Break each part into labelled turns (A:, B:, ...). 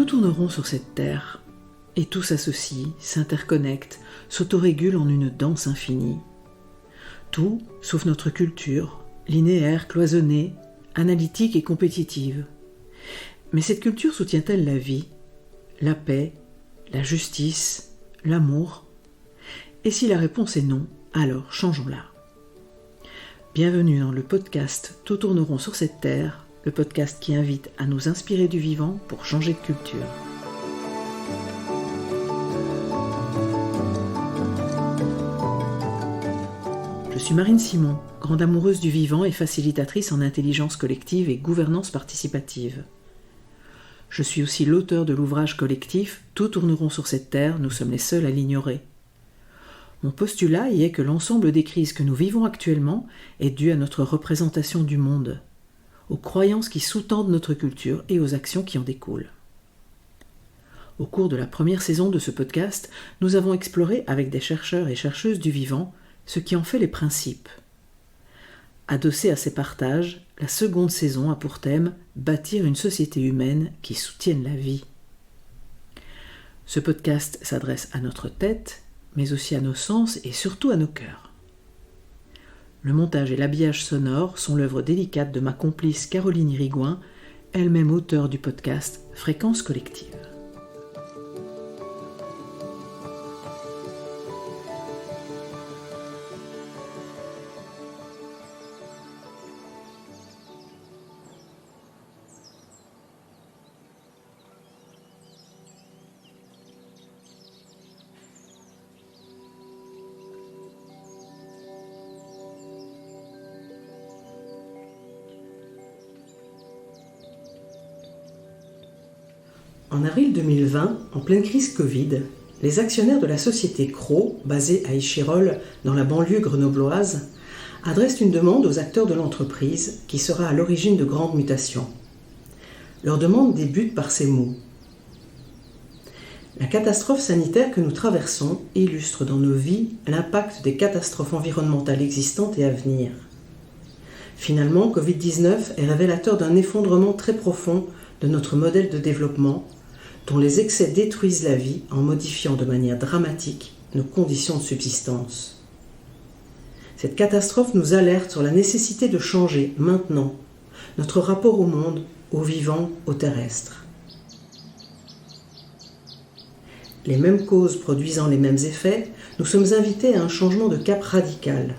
A: tourne rond sur cette terre, et tout s'associe, s'interconnecte, s'autorégule en une danse infinie. Tout, sauf notre culture, linéaire, cloisonnée, analytique et compétitive. Mais cette culture soutient-elle la vie, la paix, la justice, l'amour ? Et si la réponse est non, alors changeons-la. Bienvenue dans le podcast Tout tourne rond sur cette terre, le podcast qui invite à nous inspirer du vivant pour changer de culture. Je suis Marine Simon, grande amoureuse du vivant et facilitatrice en intelligence collective et gouvernance participative. Je suis aussi l'auteur de l'ouvrage collectif Tout tourne rond sur cette terre, nous sommes les seuls à l'ignorer. Mon postulat y est que l'ensemble des crises que nous vivons actuellement est dû à notre représentation du monde, aux croyances qui sous-tendent notre culture et aux actions qui en découlent. Au cours de la première saison de ce podcast, nous avons exploré avec des chercheurs et chercheuses du vivant ce qui en fait les principes. Adossée à ces partages, la seconde saison a pour thème « Bâtir une société humaine qui soutienne la vie ». Ce podcast s'adresse à notre tête, mais aussi à nos sens et surtout à nos cœurs. Le montage et l'habillage sonore sont l'œuvre délicate de ma complice Caroline Irigoyen, elle-même auteure du podcast Fréquence collective. En avril 2020, en pleine crise Covid, les actionnaires de la société Cros, basée à Échirolles, dans la banlieue grenobloise, adressent une demande aux acteurs de l'entreprise qui sera à l'origine de grandes mutations. Leur demande débute par ces mots. La catastrophe sanitaire que nous traversons illustre dans nos vies l'impact des catastrophes environnementales existantes et à venir. Finalement, Covid-19 est révélateur d'un effondrement très profond de notre modèle de développement, dont les excès détruisent la vie en modifiant de manière dramatique nos conditions de subsistance. Cette catastrophe nous alerte sur la nécessité de changer maintenant notre rapport au monde, au vivant, au terrestre. Les mêmes causes produisant les mêmes effets, nous sommes invités à un changement de cap radical,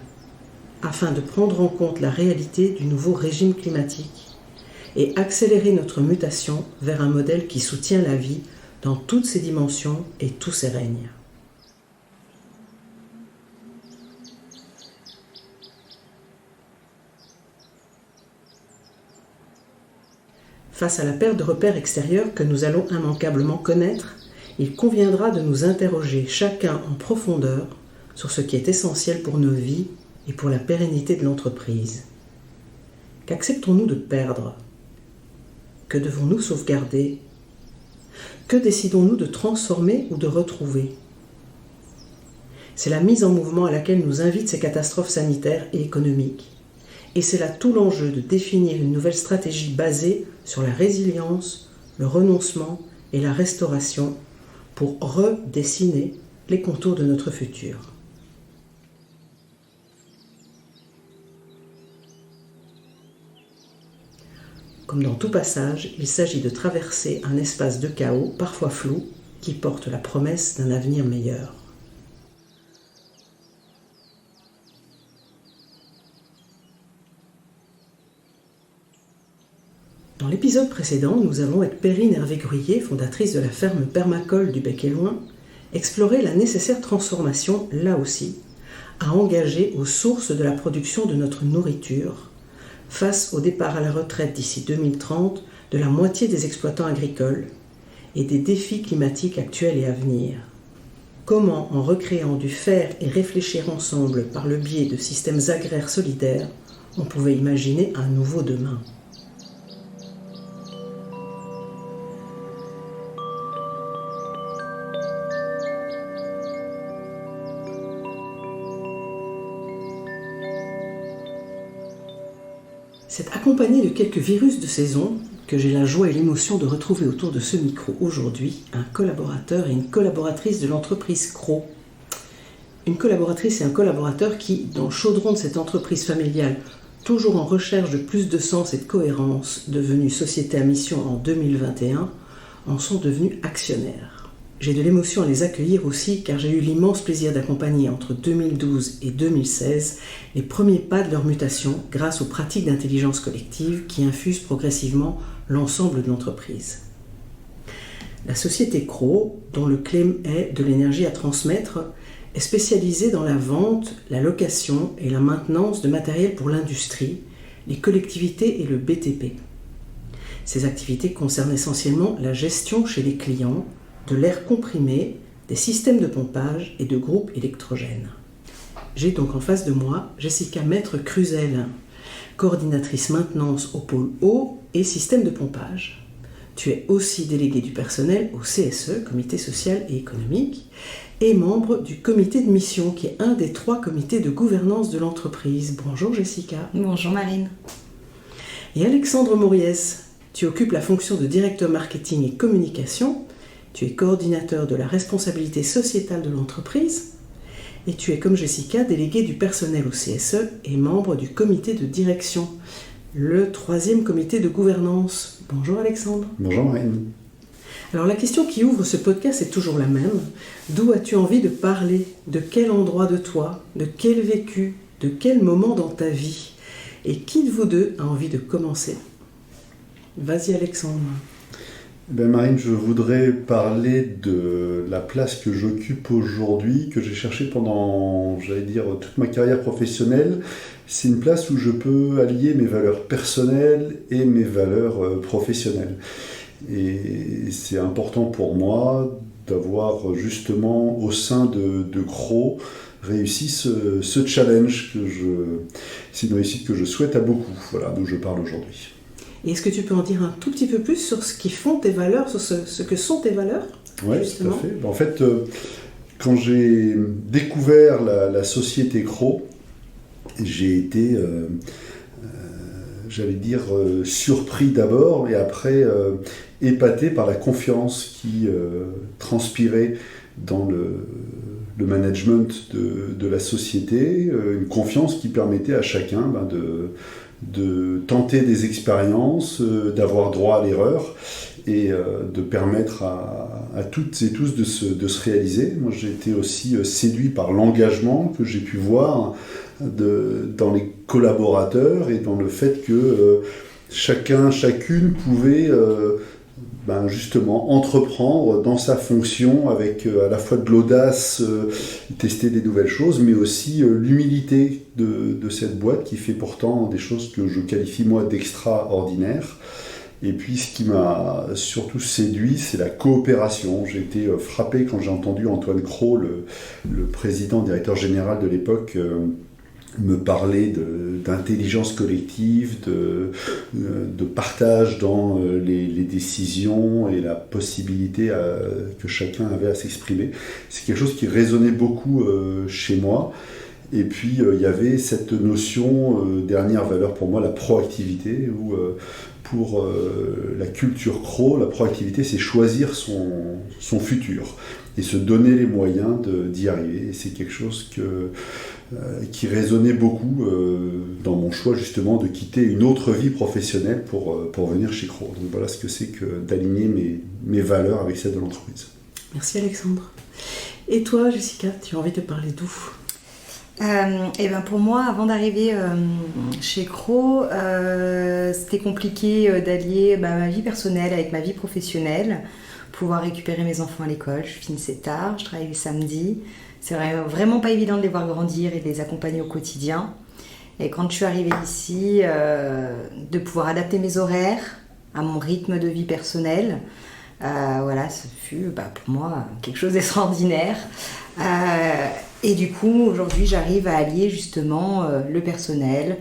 A: afin de prendre en compte la réalité du nouveau régime climatique et accélérer notre mutation vers un modèle qui soutient la vie dans toutes ses dimensions et tous ses règnes. Face à la perte de repères extérieurs que nous allons immanquablement connaître, il conviendra de nous interroger chacun en profondeur sur ce qui est essentiel pour nos vies et pour la pérennité de l'entreprise. Qu'acceptons-nous de perdre ? Que devons-nous sauvegarder ? Que décidons-nous de transformer ou de retrouver ? C'est la mise en mouvement à laquelle nous invitent ces catastrophes sanitaires et économiques. Et c'est là tout l'enjeu de définir une nouvelle stratégie basée sur la résilience, le renoncement et la restauration pour redessiner les contours de notre futur. Comme dans tout passage, il s'agit de traverser un espace de chaos, parfois flou, qui porte la promesse d'un avenir meilleur. Dans l'épisode précédent, nous avons, avec Perrine Hervé-Gruyer, fondatrice de la ferme Permacole du Bec-et-Loing, exploré la nécessaire transformation, là aussi, à engager aux sources de la production de notre nourriture, face au départ à la retraite d'ici 2030 de la moitié des exploitants agricoles et des défis climatiques actuels et à venir. Comment, en recréant du faire et réfléchir ensemble par le biais de systèmes agraires solidaires, on pouvait imaginer un nouveau demain. C'est accompagné de quelques virus de saison que j'ai la joie et l'émotion de retrouver autour de ce micro aujourd'hui un collaborateur et une collaboratrice de l'entreprise Cro. Une collaboratrice et un collaborateur qui, dans le chaudron de cette entreprise familiale, toujours en recherche de plus de sens et de cohérence, devenue société à mission en 2021, en sont devenus actionnaires. J'ai de l'émotion à les accueillir aussi car j'ai eu l'immense plaisir d'accompagner entre 2012 et 2016 les premiers pas de leur mutation grâce aux pratiques d'intelligence collective qui infusent progressivement l'ensemble de l'entreprise. La société Cro, dont le claim est de l'énergie à transmettre, est spécialisée dans la vente, la location et la maintenance de matériel pour l'industrie, les collectivités et le BTP. Ces activités concernent essentiellement la gestion chez les clients, de l'air comprimé, des systèmes de pompage et de groupes électrogènes. J'ai donc en face de moi Jessica Maître-Cruzel, coordinatrice maintenance au pôle eau et système de pompage. Tu es aussi déléguée du personnel au CSE, Comité social et économique, et membre du comité de mission, qui est un des 3 comités de gouvernance de l'entreprise. Bonjour Jessica.
B: Bonjour Marine.
A: Et Alexandre Mauriès, tu occupes la fonction de directeur marketing et communication. Tu es coordinateur de la responsabilité sociétale de l'entreprise et tu es, comme Jessica, délégué du personnel au CSE et membre du comité de direction, le 3e comité de gouvernance. Bonjour Alexandre.
C: Bonjour Marine.
A: Alors la question qui ouvre ce podcast est toujours la même. D'où as-tu envie de parler? De quel endroit de toi? De quel vécu? De quel moment dans ta vie? Et qui de vous deux a envie de commencer? Vas-y Alexandre.
C: Marine, je voudrais parler de la place que j'occupe aujourd'hui, que j'ai cherchée pendant, toute ma carrière professionnelle. C'est une place où je peux allier mes valeurs personnelles et mes valeurs professionnelles. Et c'est important pour moi d'avoir justement au sein de Cro réussi ce challenge c'est une réussite que je souhaite à beaucoup, voilà, d'où je parle aujourd'hui.
A: Et est-ce que tu peux en dire un tout petit peu plus sur ce qui font tes valeurs, sur ce que sont tes valeurs?
C: Oui, tout à fait. En fait, quand j'ai découvert la société Cro, j'ai été, surpris d'abord et après épaté par la confiance qui transpirait dans le management de la société, une confiance qui permettait à chacun de tenter des expériences, d'avoir droit à l'erreur et de permettre à toutes et tous de se réaliser. Moi, j'ai été aussi séduit par l'engagement que j'ai pu voir dans les collaborateurs et dans le fait que chacune pouvait justement entreprendre dans sa fonction avec à la fois de l'audace, tester des nouvelles choses, mais aussi l'humilité de cette boîte qui fait pourtant des choses que je qualifie moi d'extraordinaires. Et puis ce qui m'a surtout séduit, c'est la coopération. J'ai été frappé quand j'ai entendu Antoine Cros, le président, directeur général de l'époque, me parler d'intelligence collective, de partage dans les décisions et la possibilité que chacun avait à s'exprimer. C'est quelque chose qui résonnait beaucoup chez moi. Et puis il y avait cette notion, dernière valeur pour moi, la proactivité, où pour la culture Cro, la proactivité, c'est choisir son futur et se donner les moyens d'y arriver. Et c'est quelque chose qui résonnait beaucoup dans mon choix justement de quitter une autre vie professionnelle pour venir chez Cro. Donc voilà ce que c'est que d'aligner mes valeurs avec celles de l'entreprise.
A: Merci Alexandre. Et toi Jessica, tu as envie de parler d'où?
B: Pour moi, avant d'arriver chez Cro, c'était compliqué d'allier ma vie personnelle avec ma vie professionnelle, pouvoir récupérer mes enfants à l'école. Je finissais tard, je travaillais le samedi. C'est vraiment pas évident de les voir grandir et de les accompagner au quotidien. Et quand je suis arrivée ici, de pouvoir adapter mes horaires à mon rythme de vie personnel, ça fut pour moi quelque chose d'extraordinaire. Et du coup, aujourd'hui, j'arrive à allier justement le personnel,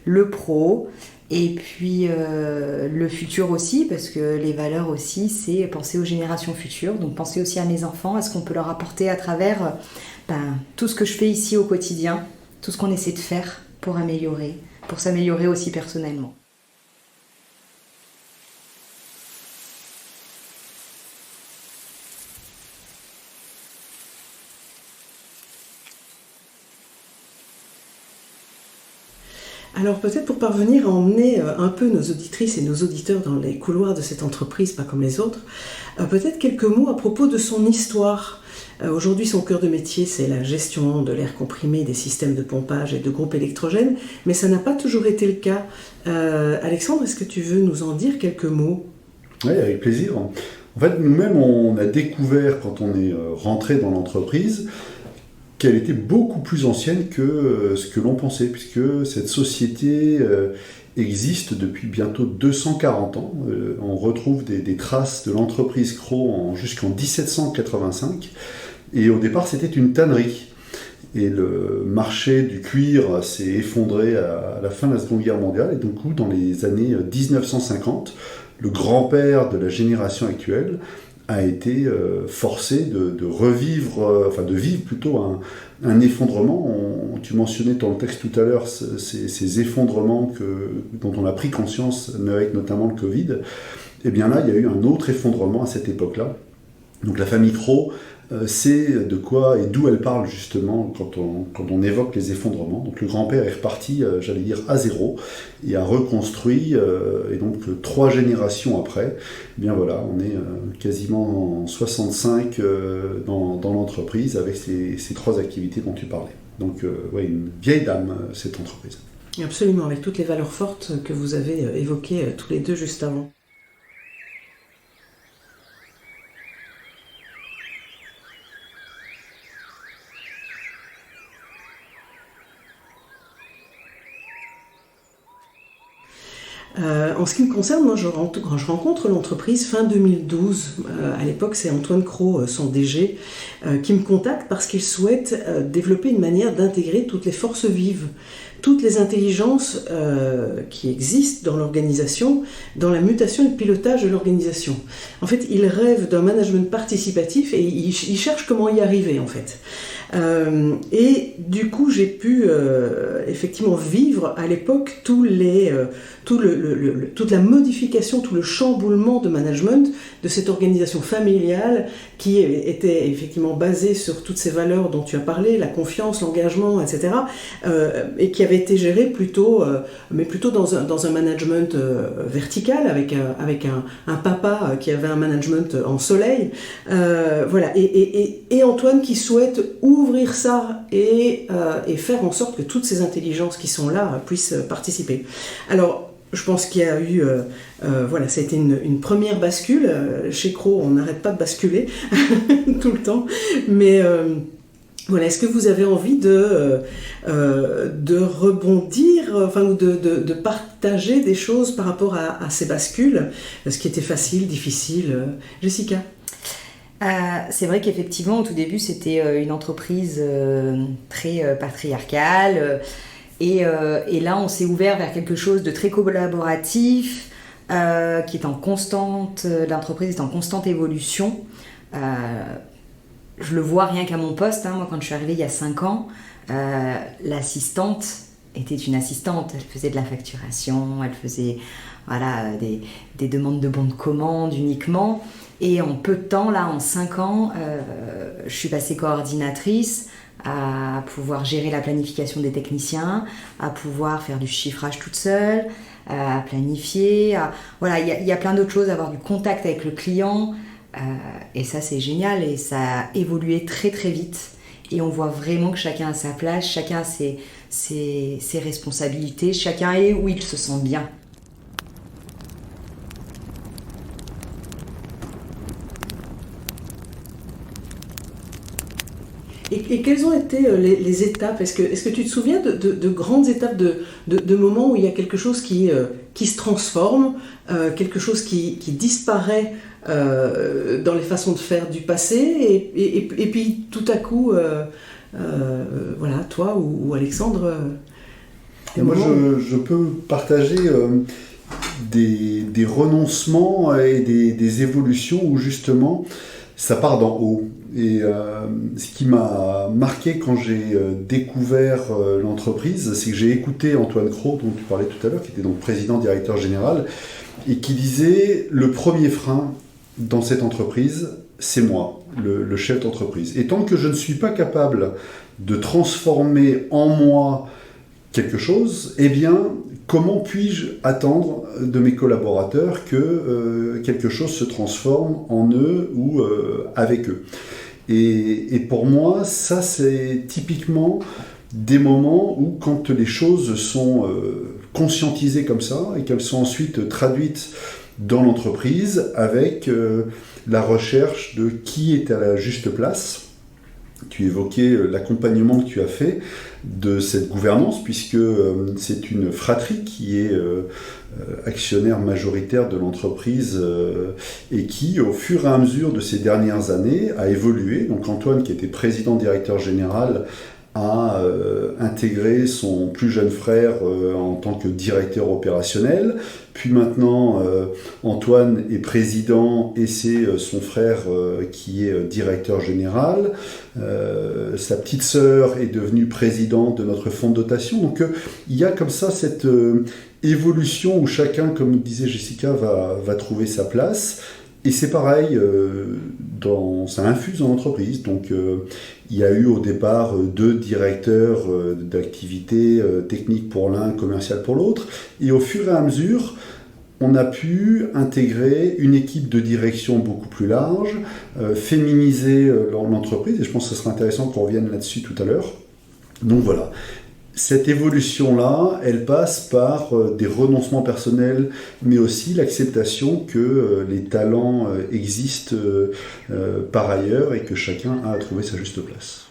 B: le pro, et puis le futur aussi, parce que les valeurs aussi, c'est penser aux générations futures, donc penser aussi à mes enfants, à ce qu'on peut leur apporter à travers tout ce que je fais ici au quotidien, tout ce qu'on essaie de faire pour s'améliorer aussi personnellement.
A: Alors peut-être pour parvenir à emmener un peu nos auditrices et nos auditeurs dans les couloirs de cette entreprise, pas comme les autres, peut-être quelques mots à propos de son histoire. Aujourd'hui, son cœur de métier, c'est la gestion de l'air comprimé, des systèmes de pompage et de groupes électrogènes, mais ça n'a pas toujours été le cas. Alexandre, est-ce que tu veux nous en dire quelques mots ?
C: Oui, avec plaisir. En fait, nous-mêmes, on a découvert, quand on est rentré dans l'entreprise, qu'elle était beaucoup plus ancienne que ce que l'on pensait, puisque cette société existe depuis bientôt 240 ans. On retrouve des traces de l'entreprise Cros jusqu'en 1785. Et au départ, c'était une tannerie. Et le marché du cuir s'est effondré à la fin de la Seconde Guerre mondiale. Et du coup, dans les années 1950, le grand-père de la génération actuelle a été forcé de revivre, de vivre plutôt un effondrement. Tu mentionnais dans le texte tout à l'heure ces effondrements dont on a pris conscience avec notamment le Covid. Et bien là, il y a eu un autre effondrement à cette époque-là. Donc la famille Cros sait de quoi et d'où elle parle justement quand on évoque les effondrements. Donc le grand-père est reparti, j'allais dire, à zéro et a reconstruit, et donc 3 générations après, eh bien voilà, on est quasiment en 65 dans l'entreprise avec ces 3 activités dont tu parlais. Donc ouais, une vieille dame, cette entreprise.
A: Absolument, avec toutes les valeurs fortes que vous avez évoquées tous les deux juste avant. En ce qui me concerne, moi, quand je rencontre l'entreprise fin 2012, à l'époque c'est Antoine Cros, son DG, qui me contacte parce qu'il souhaite développer une manière d'intégrer toutes les forces vives, toutes les intelligences qui existent dans l'organisation, dans la mutation et le pilotage de l'organisation. En fait, il rêve d'un management participatif et il cherche comment y arriver, en fait. Et du coup, j'ai pu effectivement vivre à l'époque toute la modification, tout le chamboulement de management de cette organisation familiale qui était effectivement basée sur toutes ces valeurs dont tu as parlé, la confiance, l'engagement, etc., et qui avait été gérée plutôt dans un management vertical avec un papa qui avait un management en soleil, voilà. Et Antoine qui souhaite ouvrir ça et faire en sorte que toutes ces intelligences qui sont là puissent participer. Alors, je pense qu'il y a eu, voilà, ça a été une première bascule. Chez Cros, on n'arrête pas de basculer tout le temps. Mais voilà, est-ce que vous avez envie de rebondir, ou de partager des choses par rapport à ces bascules, ce qui était facile, difficile, Jessica?
B: C'est vrai qu'effectivement, au tout début, c'était une entreprise très patriarcale. Et là, on s'est ouvert vers quelque chose de très collaboratif, qui est en constante, l'entreprise est en constante évolution. Je le vois rien qu'à mon poste, moi quand je suis arrivée il y a 5 ans, l'assistante était une assistante, elle faisait de la facturation, elle faisait des demandes de bons de commande uniquement. Et en peu de temps, là, en 5 ans, je suis passée coordinatrice, à pouvoir gérer la planification des techniciens, à pouvoir faire du chiffrage toute seule, à planifier. Voilà, il y a plein d'autres choses, avoir du contact avec le client. Et ça, c'est génial et ça a évolué très très vite. Et on voit vraiment que chacun a sa place, chacun a ses responsabilités, chacun est où il se sent bien.
A: Et quelles ont été les étapes ? Est-ce que tu te souviens de grandes étapes, de moments où il y a quelque chose qui se transforme, quelque chose qui disparaît dans les façons de faire du passé, et puis tout à coup, voilà, toi ou Alexandre,
C: moi je peux partager des renoncements et des évolutions où justement ça part d'en haut. Et ce qui m'a marqué quand j'ai découvert l'entreprise, c'est que j'ai écouté Antoine Cros, dont tu parlais tout à l'heure, qui était donc président-directeur général, et qui disait « Le premier frein dans cette entreprise, c'est moi, le chef d'entreprise. Et tant que je ne suis pas capable de transformer en moi quelque chose, eh bien, comment puis-je attendre de mes collaborateurs que quelque chose se transforme en eux ou avec eux? Et pour moi, ça, c'est typiquement des moments où, quand les choses sont conscientisées comme ça et qu'elles sont ensuite traduites dans l'entreprise avec la recherche de qui est à la juste place. Tu évoquais l'accompagnement que tu as fait de cette gouvernance, puisque c'est une fratrie qui est actionnaire majoritaire de l'entreprise et qui, au fur et à mesure de ces dernières années, a évolué. Donc Antoine, qui était président-directeur général, a intégré son plus jeune frère en tant que directeur opérationnel. Puis maintenant, Antoine est président et c'est son frère qui est directeur général. Sa petite sœur est devenue présidente de notre fonds de dotation. Donc il y a comme ça cette évolution où chacun, comme disait Jessica, va trouver sa place. Et c'est pareil, ça infuse dans l'entreprise. Donc il y a eu au départ 2 directeurs d'activité technique pour l'un, commercial pour l'autre. Et au fur et à mesure, on a pu intégrer une équipe de direction beaucoup plus large, féminiser l'entreprise. Et je pense que ce serait intéressant qu'on revienne là-dessus tout à l'heure. Donc voilà. Cette évolution-là, elle passe par des renoncements personnels, mais aussi l'acceptation que les talents existent par ailleurs et que chacun a à trouver sa juste place.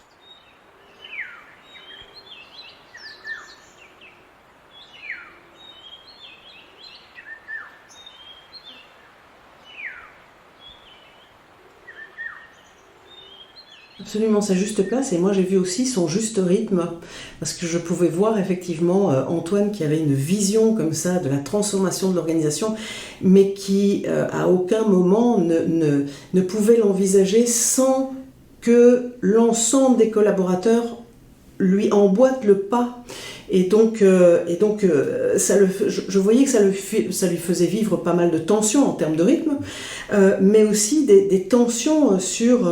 A: Absolument, sa juste place, et moi j'ai vu aussi son juste rythme, parce que je pouvais voir effectivement Antoine qui avait une vision comme ça de la transformation de l'organisation, mais qui à aucun moment ne pouvait l'envisager sans que l'ensemble des collaborateurs lui emboîtent le pas. Et donc je voyais que ça lui faisait vivre pas mal de tensions en termes de rythme, mais aussi des tensions sur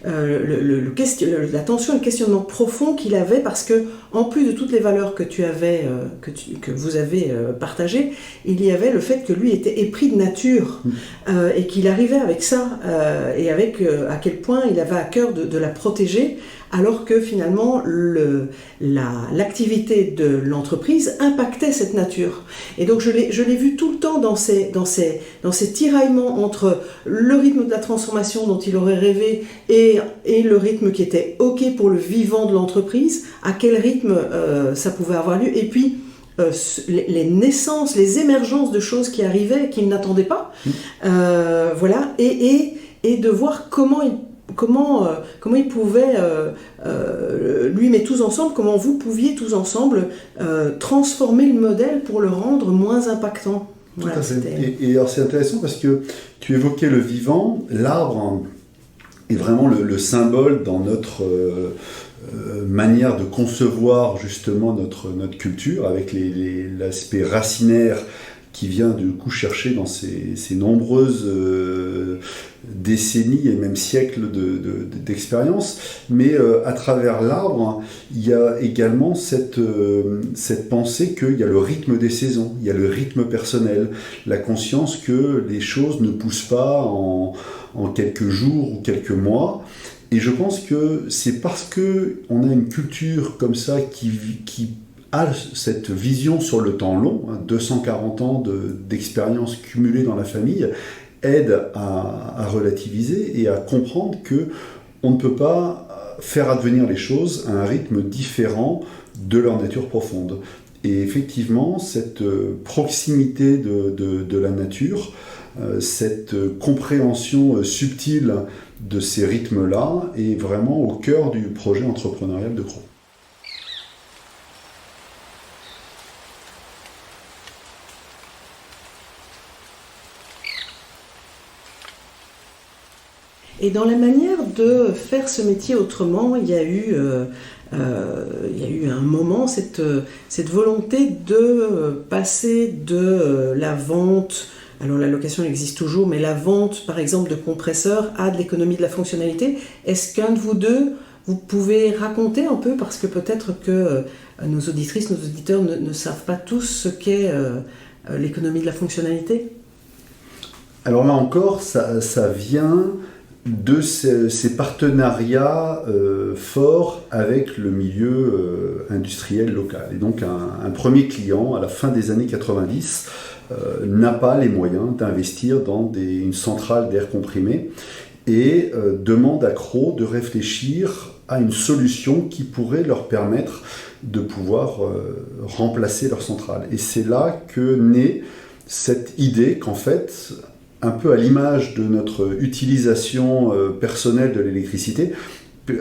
A: la tension et le questionnement profond qu'il avait, parce que en plus de toutes les valeurs que que vous avez partagées, il y avait le fait que lui était épris de nature et qu'il arrivait avec ça et avec à quel point il avait à cœur de la protéger, alors que finalement l'activité de l'entreprise impactait cette nature. Et donc je l'ai vu tout le temps dans ces tiraillements entre le rythme de la transformation dont il aurait rêvé et le rythme qui était OK pour le vivant de l'entreprise, à quel rythme ça pouvait avoir lieu, et puis les naissances, les émergences de choses qui arrivaient, qu'il n'attendait pas, voilà, et de voir comment il pouvait, lui mais tous ensemble, comment vous pouviez tous ensemble transformer le modèle pour le rendre moins impactant.
C: Voilà, tout à fait. Et alors c'est intéressant parce que tu évoquais le vivant, l'arbre est vraiment le symbole dans notre manière de concevoir justement notre culture, avec l'aspect racinaire qui vient du coup chercher dans ces nombreuses décennies et même siècles d'expérience. Mais à travers l'arbre, il y a également cette pensée qu'il y a le rythme des saisons, il y a le rythme personnel, la conscience que les choses ne poussent pas en quelques jours ou quelques mois. Et je pense que c'est parce qu'on a une culture comme ça qui a cette vision sur le temps long, 240 ans d'expérience cumulée dans la famille, aide à relativiser et à comprendre qu'on ne peut pas faire advenir les choses à un rythme différent de leur nature profonde. Et effectivement, cette proximité de la nature, cette compréhension subtile de ces rythmes-là est vraiment au cœur du projet entrepreneurial de Cros.
A: Et dans la manière de faire ce métier autrement, il y a eu un moment cette volonté de passer de la vente, alors la location existe toujours, mais la vente par exemple de compresseurs à de l'économie de la fonctionnalité. Est-ce qu'un de vous deux, vous pouvez raconter un peu, parce que peut-être que nos auditrices, nos auditeurs ne savent pas tous ce qu'est l'économie de la fonctionnalité?
C: Alors là encore, ça vient de ces partenariats forts avec le milieu industriel local. Et donc un premier client, à la fin des années 90, n'a pas les moyens d'investir dans une centrale d'air comprimé et demande à Craux de réfléchir à une solution qui pourrait leur permettre de pouvoir remplacer leur centrale. Et c'est là que naît cette idée qu'en fait, un peu à l'image de notre utilisation personnelle de l'électricité,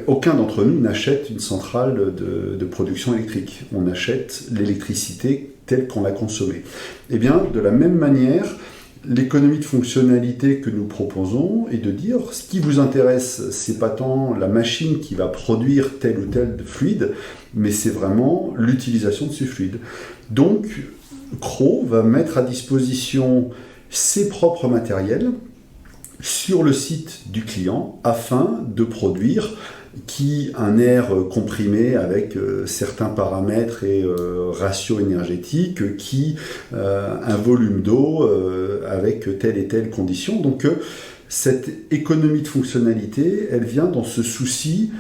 C: aucun d'entre nous n'achète une centrale de production électrique. On achète l'électricité telle qu'on l'a consommée. Et bien, de la même manière, l'économie de fonctionnalité que nous proposons est de dire ce qui vous intéresse, c'est pas tant la machine qui va produire tel ou tel fluide, mais c'est vraiment l'utilisation de ce fluide. Donc, Craux va mettre à disposition ses propres matériels sur le site du client afin de produire un air comprimé avec certains paramètres et ratios énergétiques, un volume d'eau avec telle et telle condition. Donc cette économie de fonctionnalité, elle vient dans ce souci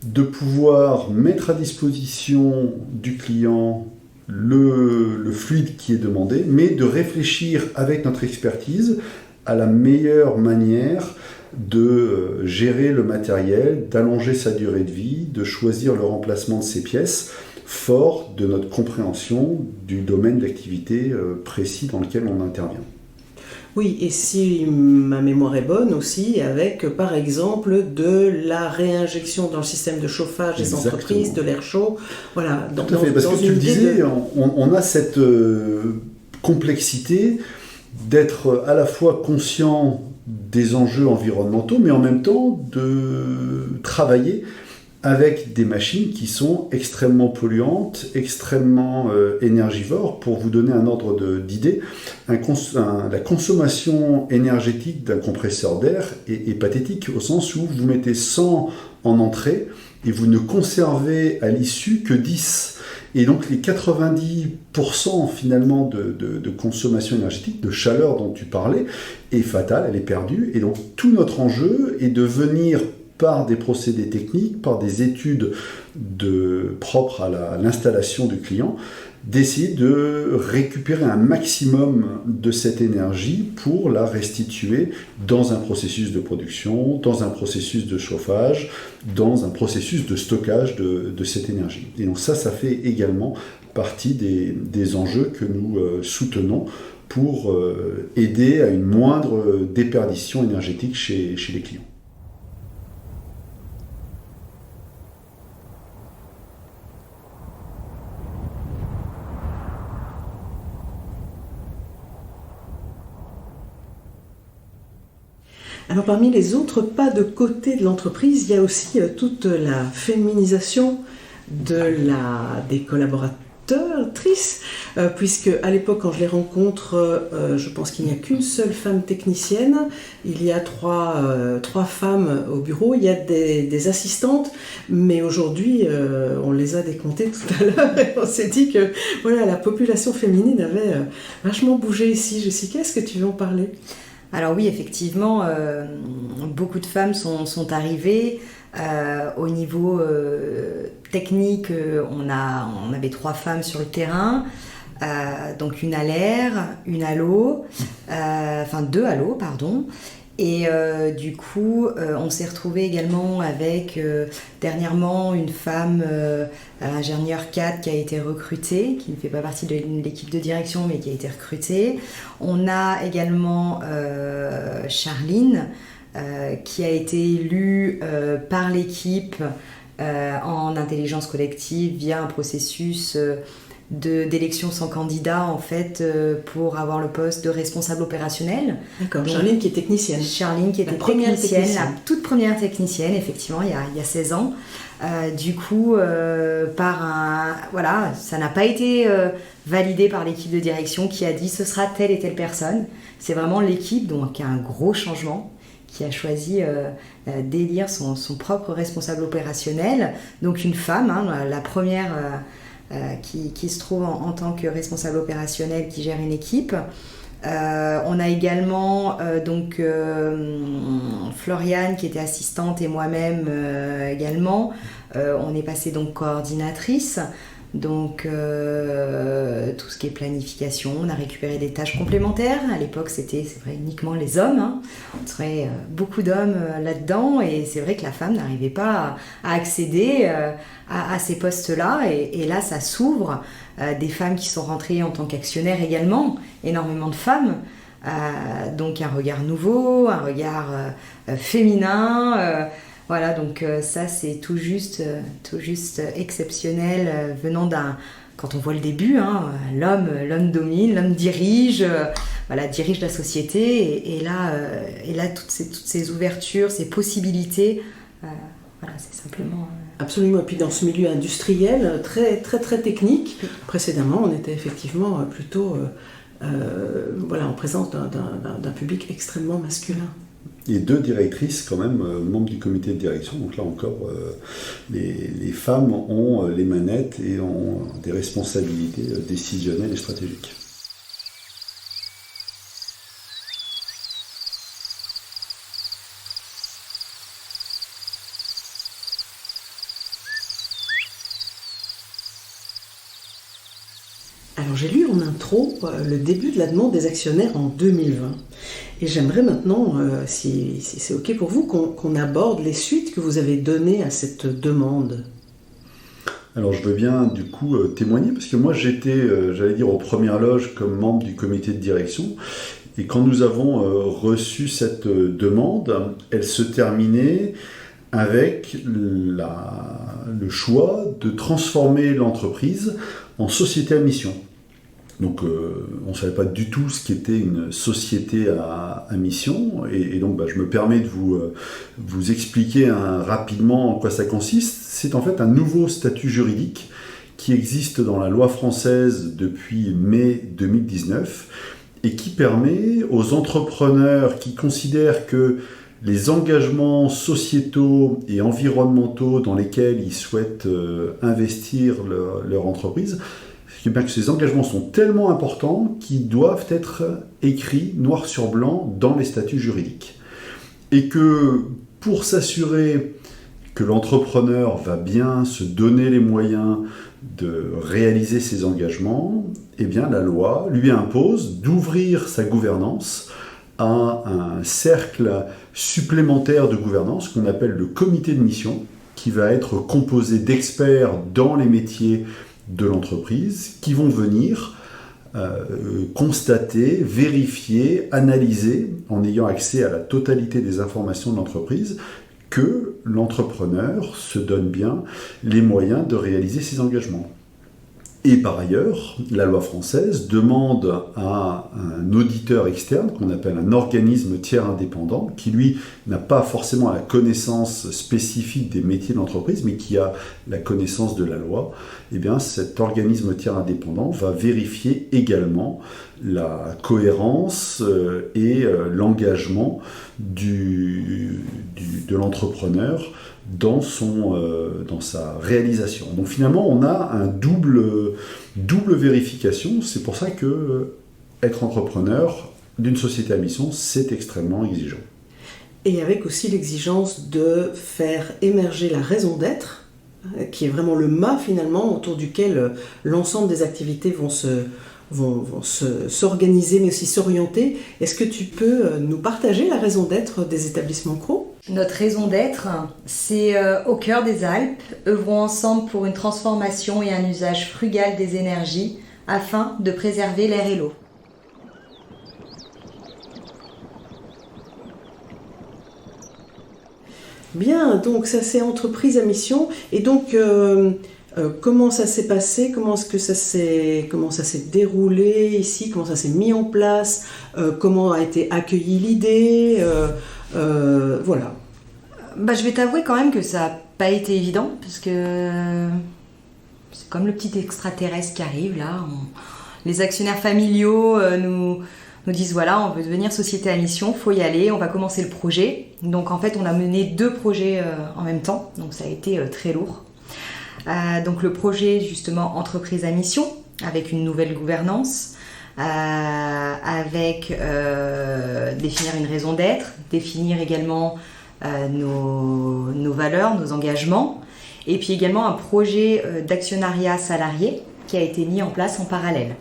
C: de pouvoir mettre à disposition du client le fluide qui est demandé, mais de réfléchir avec notre expertise à la meilleure manière de gérer le matériel, d'allonger sa durée de vie, de choisir le remplacement de ses pièces, fort de notre compréhension du domaine d'activité précis dans lequel on intervient.
A: Oui, et si ma mémoire est bonne aussi, avec par exemple de la réinjection dans le système de chauffage des entreprises, de l'air chaud. Voilà,
C: tout à fait, parce que tu le disais, on a cette complexité d'être à la fois conscient des enjeux environnementaux, mais en même temps de travailler avec des machines qui sont extrêmement polluantes, extrêmement énergivores. Pour vous donner un ordre d'idée, la consommation énergétique d'un compresseur d'air est pathétique, au sens où vous mettez 100 en entrée et vous ne conservez à l'issue que 10. Et donc les 90% finalement de consommation énergétique, de chaleur dont tu parlais, est fatale, elle est perdue. Et donc tout notre enjeu est de venir par des procédés techniques, par des études propres à l'installation du client, d'essayer de récupérer un maximum de cette énergie pour la restituer dans un processus de production, dans un processus de chauffage, dans un processus de stockage de cette énergie. Et donc ça fait également partie des enjeux que nous soutenons pour aider à une moindre déperdition énergétique chez les clients.
A: Alors parmi les autres pas de côté de l'entreprise, il y a aussi toute la féminisation des collaboratrices, puisque à l'époque quand je les rencontre, je pense qu'il n'y a qu'une seule femme technicienne, il y a trois femmes au bureau, il y a des assistantes, mais aujourd'hui on les a décomptées tout à l'heure et on s'est dit que voilà, la population féminine avait vachement bougé ici. Jessica, est-ce que tu veux en parler ?
B: Alors oui, effectivement, beaucoup de femmes sont arrivées. Au niveau technique, on avait 3 femmes sur le terrain, donc une à l'air, une à l'eau, 2 à l'eau, pardon. Et du coup, on s'est retrouvé également avec dernièrement une femme ingénieure 4 qui a été recrutée, qui ne fait pas partie de l'équipe de direction mais qui a été recrutée. On a également Charline qui a été élue par l'équipe en intelligence collective via un processus d'élection sans candidat en fait pour avoir le poste de responsable opérationnel.
A: D'accord, Charline qui est technicienne.
B: Charline qui était technicienne, la toute première technicienne effectivement il y a 16 ans. Du coup, ça n'a pas été validé par l'équipe de direction qui a dit ce sera telle et telle personne. C'est vraiment l'équipe donc qui a un gros changement, qui a choisi d'élire son propre responsable opérationnel. Donc une femme, la première qui se trouve en tant que responsable opérationnel qui gère une équipe. On a également Floriane qui était assistante et moi-même également. On est passé donc coordinatrice. Donc tout ce qui est planification, on a récupéré des tâches complémentaires. À l'époque c'est vrai uniquement les hommes, hein. On serait beaucoup d'hommes là-dedans et c'est vrai que la femme n'arrivait pas à accéder à ces postes-là et là ça s'ouvre, des femmes qui sont rentrées en tant qu'actionnaires également, énormément de femmes, donc un regard nouveau, un regard féminin. Voilà, donc ça c'est tout juste exceptionnel venant quand on voit le début, hein, l'homme domine, l'homme dirige, dirige la société et là toutes ces ouvertures, ces possibilités, c'est simplement...
A: Absolument, et puis dans ce milieu industriel très très très technique, précédemment on était effectivement plutôt en présence d'un public extrêmement masculin.
C: Et 2 directrices quand même, membres du comité de direction. Donc là encore, les femmes ont les manettes et ont des responsabilités décisionnelles et stratégiques.
A: Alors j'ai lu en intro le début de la demande des actionnaires en 2020. Et j'aimerais maintenant, si c'est OK pour vous, qu'on aborde les suites que vous avez données à cette demande.
C: Alors je veux bien du coup témoigner, parce que moi j'étais, aux premières loges comme membre du comité de direction. Et quand nous avons reçu cette demande, elle se terminait avec le choix de transformer l'entreprise en société à mission. Donc on ne savait pas du tout ce qu'était une société à mission, et donc je me permets de vous expliquer rapidement en quoi ça consiste. C'est en fait un nouveau statut juridique qui existe dans la loi française depuis mai 2019 et qui permet aux entrepreneurs qui considèrent que les engagements sociétaux et environnementaux dans lesquels ils souhaitent investir leur entreprise, que ces engagements sont tellement importants qu'ils doivent être écrits noir sur blanc dans les statuts juridiques. Et que pour s'assurer que l'entrepreneur va bien se donner les moyens de réaliser ses engagements, la loi lui impose d'ouvrir sa gouvernance à un cercle supplémentaire de gouvernance qu'on appelle le comité de mission, qui va être composé d'experts dans les métiers de l'entreprise qui vont venir constater, vérifier, analyser, en ayant accès à la totalité des informations de l'entreprise, que l'entrepreneur se donne bien les moyens de réaliser ses engagements. Et par ailleurs, la loi française demande à un auditeur externe, qu'on appelle un organisme tiers indépendant, qui lui n'a pas forcément la connaissance spécifique des métiers de l'entreprise, mais qui a la connaissance de la loi, cet organisme tiers indépendant va vérifier également la cohérence et l'engagement de l'entrepreneur dans sa réalisation. Donc finalement, on a un double vérification. C'est pour ça que être entrepreneur d'une société à mission, c'est extrêmement exigeant.
A: Et avec aussi l'exigence de faire émerger la raison d'être, qui est vraiment le mât finalement autour duquel l'ensemble des activités vont s'organiser, mais aussi s'orienter. Est-ce que tu peux nous partager la raison d'être des établissements Cros ?
B: Notre raison d'être, c'est au cœur des Alpes, œuvrons ensemble pour une transformation et un usage frugal des énergies afin de préserver l'air et l'eau.
A: Bien, donc ça c'est entreprise à mission. Et donc comment ça s'est passé, comment ça s'est déroulé ici, comment ça s'est mis en place, comment a été accueillie l'idée, voilà.
B: Je vais t'avouer quand même que ça n'a pas été évident, parce que c'est comme le petit extraterrestre qui arrive là. Les actionnaires familiaux nous disent voilà, on veut devenir société à mission, faut y aller, on va commencer le projet. Donc en fait on a mené 2 projets en même temps, donc ça a été très lourd. Donc le projet justement entreprise à mission, avec une nouvelle gouvernance, avec définir une raison d'être, définir également nos valeurs, nos engagements, et puis également un projet d'actionnariat salarié qui a été mis en place en parallèle.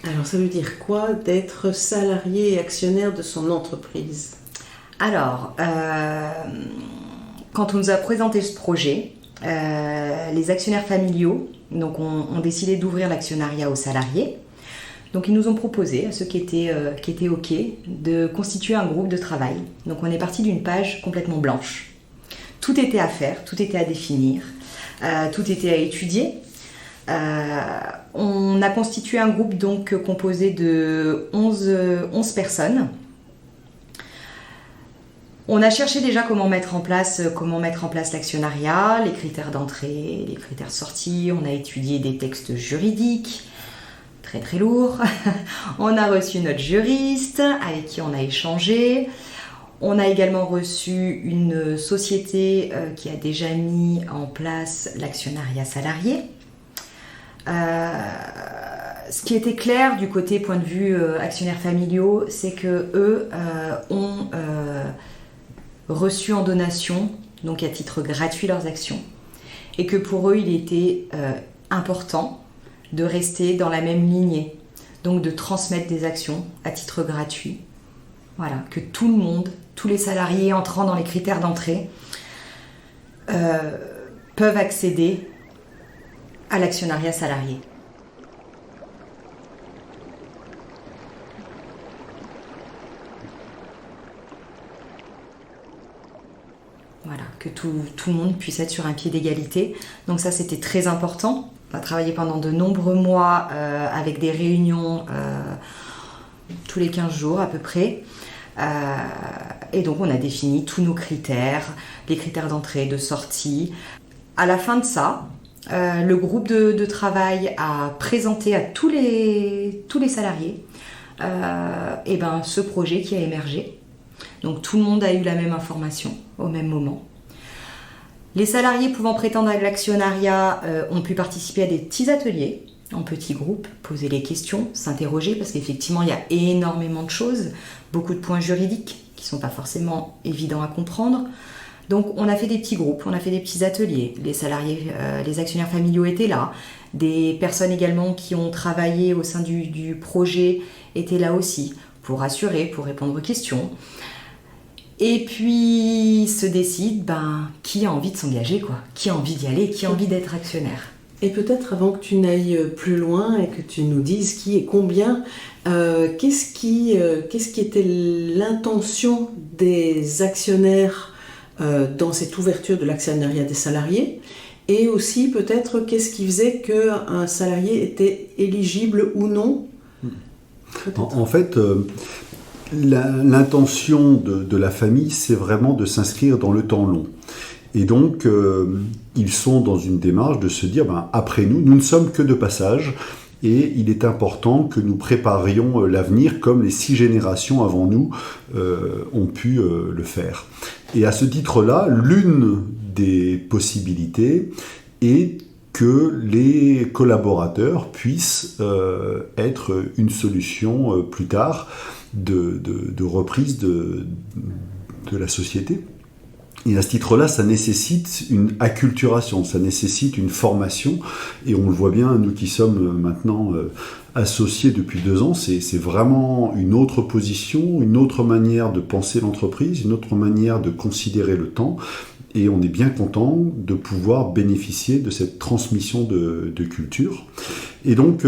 A: Alors ça veut dire quoi d'être salarié et actionnaire de son entreprise?
B: Alors, quand on nous a présenté ce projet, les actionnaires familiaux donc ont décidé d'ouvrir l'actionnariat aux salariés. Donc ils nous ont proposé, à ceux qui étaient OK, de constituer un groupe de travail. Donc on est parti d'une page complètement blanche. Tout était à faire, tout était à définir, tout était à étudier. On a constitué un groupe donc composé de 11 personnes. On a cherché déjà comment mettre en place l'actionnariat, les critères d'entrée, les critères de sortie. On a étudié des textes juridiques, très très lourds. On a reçu notre juriste avec qui on a échangé. On a également reçu une société qui a déjà mis en place l'actionnariat salarié. Ce qui était clair du côté point de vue actionnaires familiaux, c'est que eux ont reçu en donation, donc à titre gratuit, leurs actions, et que pour eux il était important de rester dans la même lignée, donc de transmettre des actions à titre gratuit. Voilà, que tout le monde, tous les salariés entrant dans les critères d'entrée peuvent accéder à l'actionnariat salarié. Voilà, que tout le monde puisse être sur un pied d'égalité. Donc ça, c'était très important. On a travaillé pendant de nombreux mois avec des réunions tous les 15 jours à peu près. Et donc on a défini tous nos critères, les critères d'entrée, de sortie. À la fin de ça, le groupe de travail a présenté à tous les salariés ce projet qui a émergé. Donc tout le monde a eu la même information au même moment. Les salariés pouvant prétendre à l'actionnariat ont pu participer à des petits ateliers en petits groupes, poser les questions, s'interroger, parce qu'effectivement il y a énormément de choses, beaucoup de points juridiques qui ne sont pas forcément évidents à comprendre. Donc on a fait des petits groupes, on a fait des petits ateliers. Les salariés, les actionnaires familiaux étaient là. Des personnes également qui ont travaillé au sein du projet étaient là aussi pour assurer, pour répondre aux questions. Et puis se décide qui a envie de s'engager, quoi, qui a envie d'y aller, qui a envie d'être actionnaire.
A: Et peut-être avant que tu n'ailles plus loin et que tu nous dises qui et combien, qu'est-ce qui était l'intention des actionnaires dans cette ouverture de l'actionnariat des salariés, et aussi peut-être qu'est-ce qui faisait qu'un salarié était éligible ou non?
C: En fait, l'intention de la famille, c'est vraiment de s'inscrire dans le temps long. Et donc, ils sont dans une démarche de se dire, après nous ne sommes que de passage, et il est important que nous préparions l'avenir comme les 6 générations avant nous ont pu le faire. Et à ce titre-là, l'une des possibilités est que les collaborateurs puissent être une solution plus tard de reprise de la société. Et à ce titre-là, ça nécessite une acculturation, ça nécessite une formation, et on le voit bien, nous qui sommes maintenant associés depuis 2 ans, c'est vraiment une autre position, une autre manière de penser l'entreprise, une autre manière de considérer le temps, et on est bien content de pouvoir bénéficier de cette transmission de culture. Et donc,